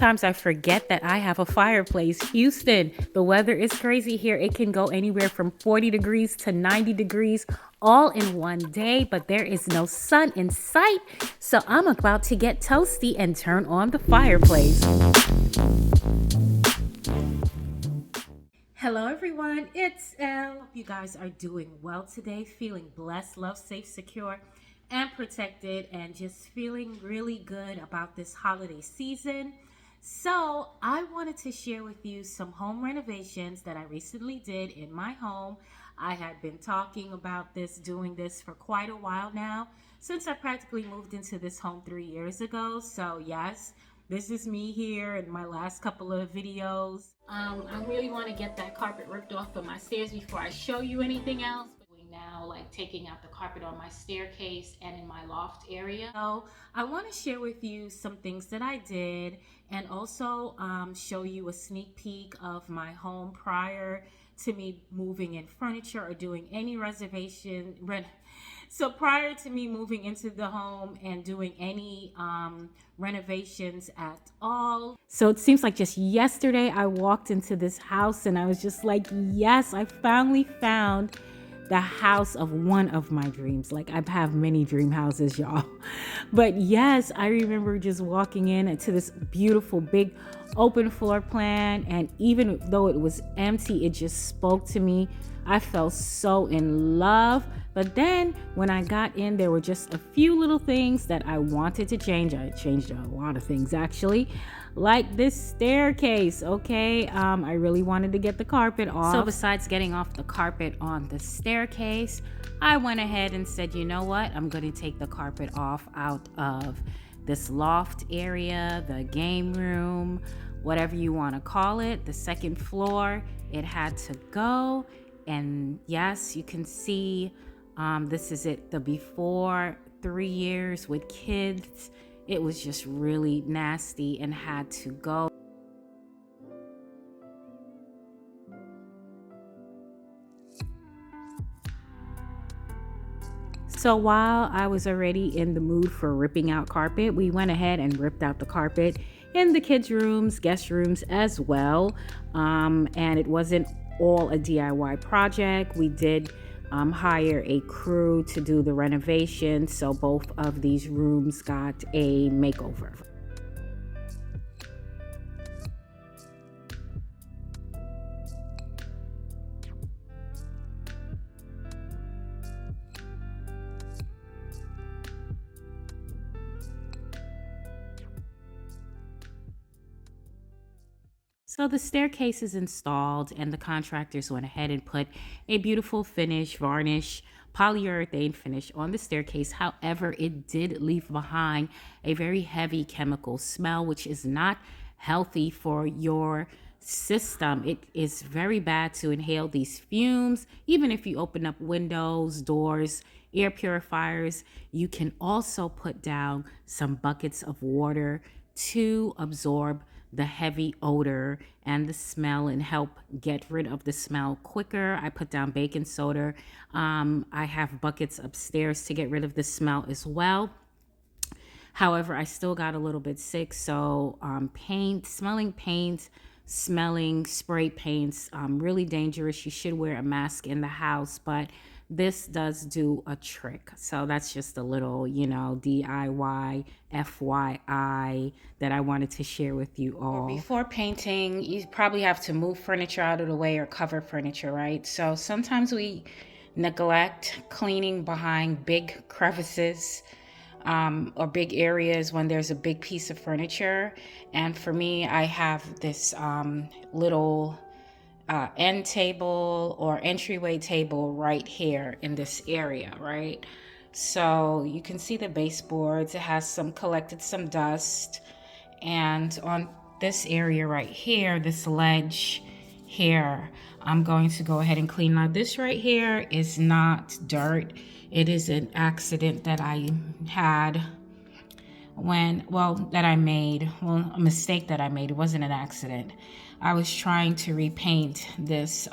sometimes I forget that I have a fireplace. Houston, the weather is crazy here. It can go anywhere from 40 degrees to 90 degrees all in one day, but there is no sun in sight. So I'm about to get toasty and turn on the fireplace. Hello everyone, it's Elle. Hope you guys are doing well today, feeling blessed, loved, safe, secure, and protected, and just feeling really good about this holiday season. So I wanted to share with you some home renovations that I recently did in my home. I had been talking about doing this for quite a while now, since I practically moved into this home 3 years ago. So yes, this is me here in my last couple of videos. I really want to get that carpet ripped off of my stairs before I show you anything else. Now, like taking out the carpet on my staircase and in my loft area. So I want to share with you some things that I did, and also show you a sneak peek of my home prior to me moving in furniture or doing any So prior to me moving into the home and doing any renovations at all. So it seems like just yesterday I walked into this house and I was just like, yes, I finally found the house of one of my dreams. Like, I have many dream houses, y'all. But yes, I remember just walking into this beautiful big open floor plan, and even though it was empty, it just spoke to me. I felt so in love. But then when I got in, there were just a few little things that I wanted to change. I changed a lot of things actually, like this staircase. Okay, I really wanted to get the carpet off. So besides getting off the carpet on the staircase, I went ahead and said, you know what, I'm going to take the carpet off out of this loft area, the game room, whatever you want to call it, the second floor. It had to go. And yes, you can see this is it, the before 3 years with kids. It was just really nasty and had to go. So while I was already in the mood for ripping out carpet, we went ahead and ripped out the carpet in the kids' rooms, guest rooms as well. And it wasn't all a DIY project. We did hire a crew to do the renovation, so both of these rooms got a makeover. So the staircase is installed, and the contractors went ahead and put a beautiful finish, varnish, polyurethane finish on the staircase. However, it did leave behind a very heavy chemical smell, which is not healthy for your system. It is very bad to inhale these fumes. Even if you open up windows, doors, air purifiers, you can also put down some buckets of water to absorb the heavy odor and the smell and help get rid of the smell quicker. I put down baking soda. I have buckets upstairs to get rid of the smell as well. However, I still got a little bit sick. So smelling spray paints, really dangerous. You should wear a mask in the house, but this does do a trick. So that's just a little, DIY, FYI that I wanted to share with you all. Before painting, you probably have to move furniture out of the way or cover furniture, right? So sometimes we neglect cleaning behind big crevices or big areas when there's a big piece of furniture. And for me, I have this little end table or entryway table right here in this area, right? So you can see the baseboards. It has collected some dust. And on this area right here, this ledge here, I'm going to go ahead and clean. Now this right here is not dirt. It is an accident that I had a mistake that I made. It wasn't an accident. I was trying to repaint this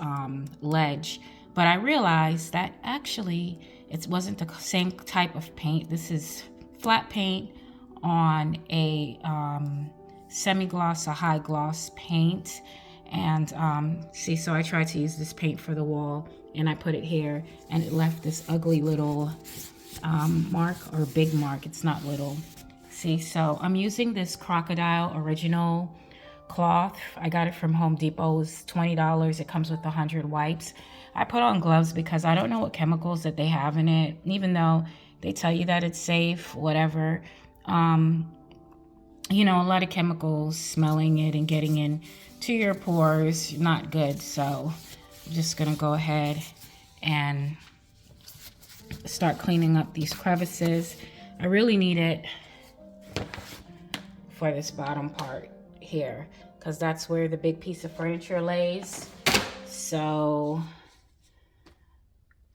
ledge, but I realized that actually it wasn't the same type of paint. This is flat paint on a semi-gloss or high gloss paint. And see, so I tried to use this paint for the wall, and I put it here, and it left this ugly little mark, or big mark. It's not little. See, so I'm using this Crocodile Original cloth. I got it from Home Depot. It's $20. It comes with 100 wipes. I put on gloves because I don't know what chemicals that they have in it, even though they tell you that it's safe, whatever. You know, a lot of chemicals, smelling it and getting into your pores, not good. So I'm just gonna go ahead and start cleaning up these crevices. I really need it for this bottom part here, because that's where the big piece of furniture lays. So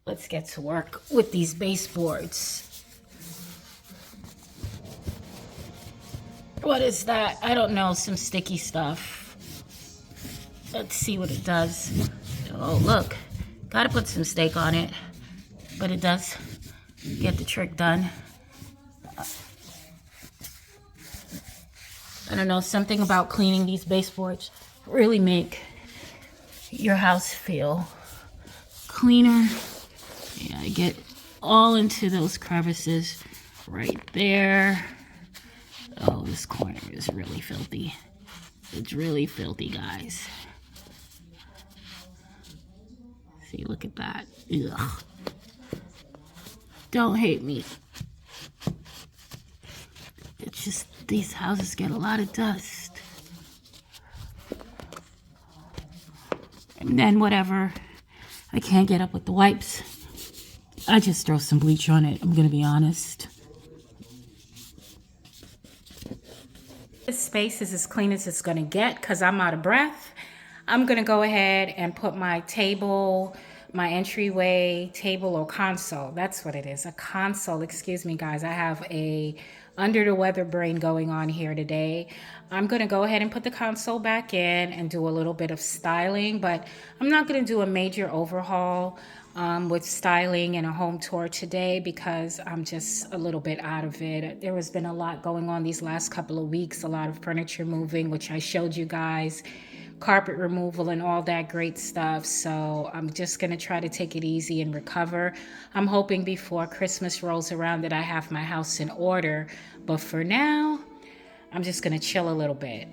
let's get to work with these baseboards. What is that? I don't know, some sticky stuff. Let's see what it does. Oh, look, gotta put some steak on it, but it does get the trick done. I don't know, something about cleaning these baseboards really make your house feel cleaner. Yeah, I get all into those crevices right there. Oh, this corner is really filthy. It's really filthy, guys. See, look at that. Ugh. Don't hate me. It's just, these houses get a lot of dust. And then whatever I can't get up with the wipes, I just throw some bleach on it, I'm gonna be honest. This space is as clean as it's gonna get because I'm out of breath. I'm gonna go ahead and put my table, my entryway table or console. That's what it is, a console. Excuse me, guys. I have a under the weather brain going on here today. I'm gonna go ahead and put the console back in and do a little bit of styling, but I'm not gonna do a major overhaul with styling and a home tour today because I'm just a little bit out of it. There has been a lot going on these last couple of weeks, a lot of furniture moving, which I showed you guys, carpet removal and all that great stuff. So I'm just gonna try to take it easy and recover. I'm hoping before Christmas rolls around that I have my house in order, but for now, I'm just gonna chill a little bit.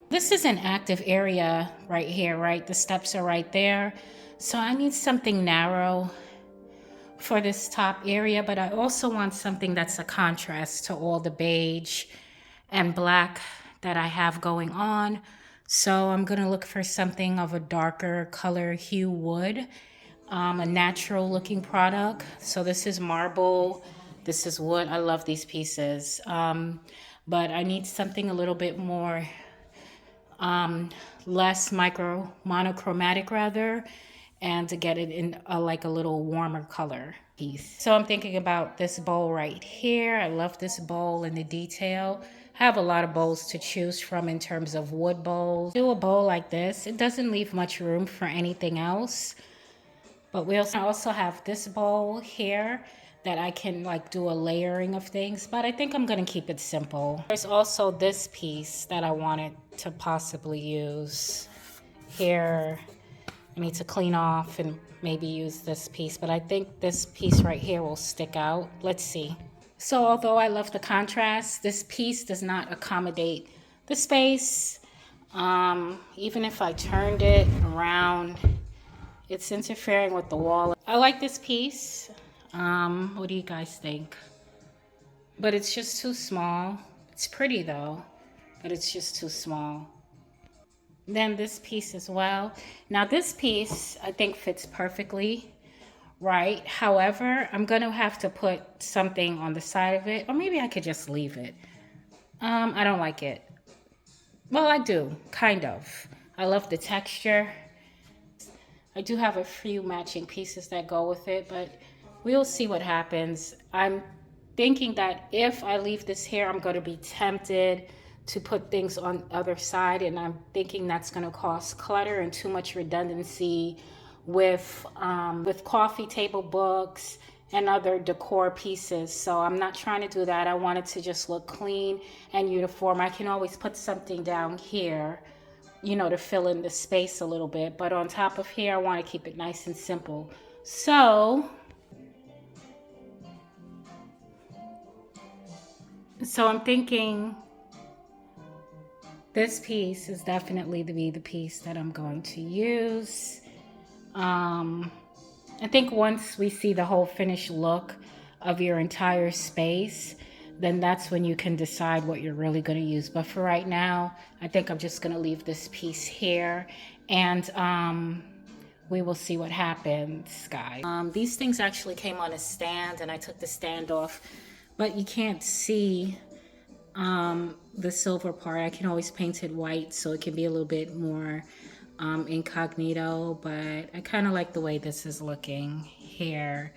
This is an active area right here, right? The steps are right there. So I need something narrow for this top area, but I also want something that's a contrast to all the beige and black that I have going on. So I'm gonna look for something of a darker color hue wood, a natural looking product. So this is marble, this is wood. I love these pieces. But I need something a little bit more less monochromatic rather, and to get it in like a little warmer color piece. So I'm thinking about this bowl right here. I love this bowl and the detail. I have a lot of bowls to choose from in terms of wood bowls. Do a bowl like this. It doesn't leave much room for anything else. But we also have this bowl here that I can like do a layering of things, but I think I'm gonna keep it simple. There's also this piece that I wanted to possibly use here. I need to clean off and maybe use this piece, but I think this piece right here will stick out. Let's see. So although I love the contrast, this piece does not accommodate the space. Even if I turned it around, it's interfering with the wall. I like this piece. What do you guys think? But it's just too small. It's pretty though, but it's just too small. Then this piece as well. Now this piece I think fits perfectly, right? However, I'm gonna have to put something on the side of it, or maybe I could just leave it. I don't like it. Well, I do, kind of. I love the texture. I do have a few matching pieces that go with it, but we'll see what happens. I'm thinking that if I leave this here, I'm going to be tempted to put things on the other side, and I'm thinking that's going to cause clutter and too much redundancy with coffee table books and other decor pieces. So I'm not trying to do that. I want it to just look clean and uniform. I can always put something down here, you know, to fill in the space a little bit, but on top of here I want to keep it nice and simple. So I'm thinking this piece is definitely the piece that I'm going to use. I think once we see the whole finished look of your entire space, then that's when you can decide what you're really going to use. But for right now, I think I'm just going to leave this piece here, and we will see what happens, guys. These things actually came on a stand, and I took the stand off, but you can't see the silver part. I can always paint it white so it can be a little bit more incognito, but I kind of like the way this is looking here.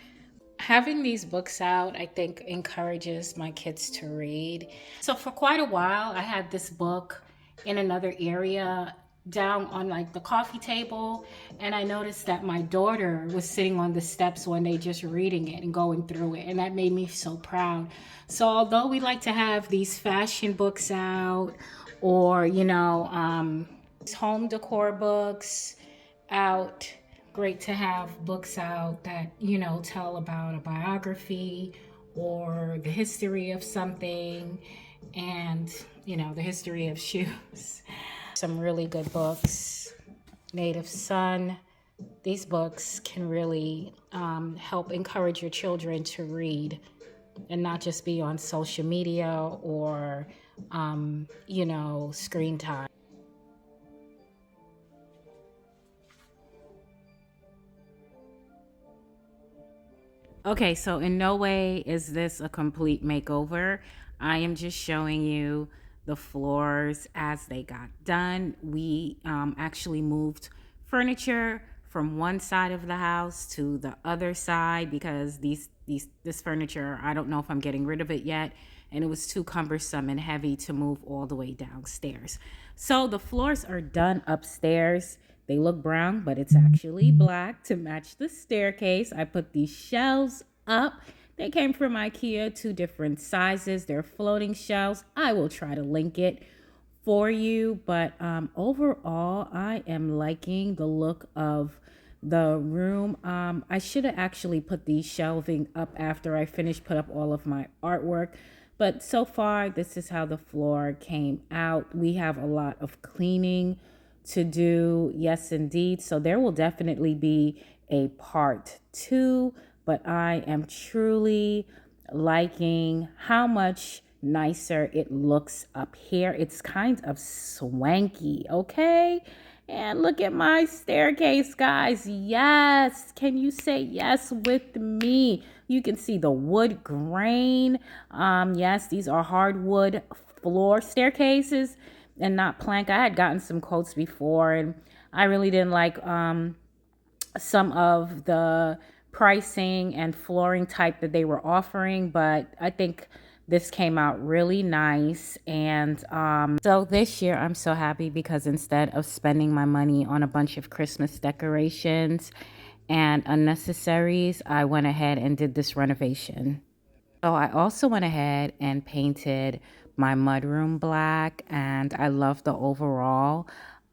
Having these books out, I think, encourages my kids to read. So for quite a while, I had this book in another area down on like the coffee table, and I noticed that my daughter was sitting on the steps one day just reading it and going through it, and that made me so proud. So although we like to have these fashion books out, or you know, home decor books out, great to have books out that, you know, tell about a biography or the history of something, and you know, the history of shoes. Some really good books. Native Son. These books can really help encourage your children to read and not just be on social media or you know, screen time. Okay, so in no way is this a complete makeover. I am just showing you the floors as they got done. We actually moved furniture from one side of the house to the other side because this furniture, I don't know if I'm getting rid of it yet, and it was too cumbersome and heavy to move all the way downstairs. So the floors are done upstairs. They look brown, but it's actually black to match the staircase. I put these shelves up. They came from IKEA, 2 different sizes. They're floating shelves. I will try to link it for you, but overall, I am liking the look of the room. I should have actually put the shelving up after I finished, put up all of my artwork. But so far, this is how the floor came out. We have a lot of cleaning to do, yes indeed. So there will definitely be a part 2, but I am truly liking how much nicer it looks up here. It's kind of swanky, okay? And look at my staircase, guys. Yes, can you say yes with me? You can see the wood grain. Yes, these are hardwood floor staircases and not plank. I had gotten some quotes before, and I really didn't like some of the pricing and flooring type that they were offering, but I think this came out really nice. And so this year I'm so happy because instead of spending my money on a bunch of Christmas decorations and unnecessaries, I went ahead and did this renovation. So I also went ahead and painted my mudroom black, and I love the overall.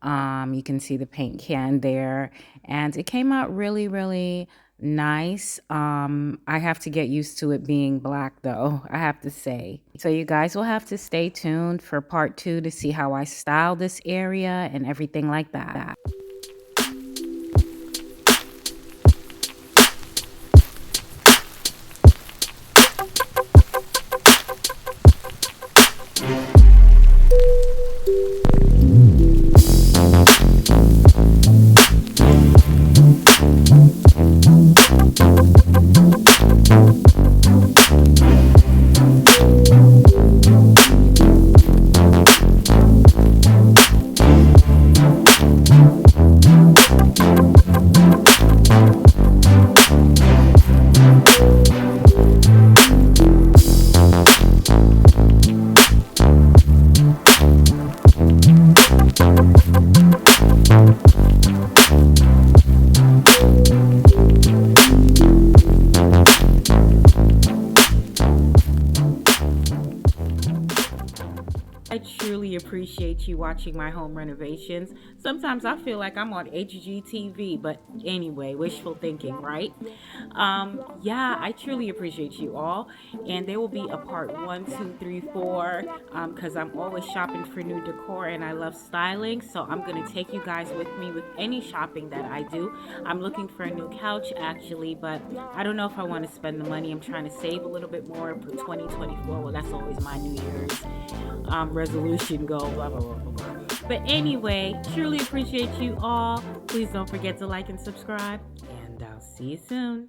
You can see the paint can there, and it came out really, really nice. I have to get used to it being black though, I have to say. So you guys will have to stay tuned for part 2 to see how I style this area and everything like that. truly appreciate you watching my home renovations. Sometimes I feel like I'm on HGTV, but anyway, wishful thinking, right? Yeah, I truly appreciate you all. And there will be a part 1, 2, 3, 4, because I'm always shopping for new decor and I love styling. So I'm going to take you guys with me with any shopping that I do. I'm looking for a new couch actually, but I don't know if I want to spend the money. I'm trying to save a little bit more for 2024. Well, that's always my New Year's resolution goal, blah, blah, blah, blah, blah. But anyway, truly appreciate you all. Please don't forget to like and subscribe, and I'll see you soon.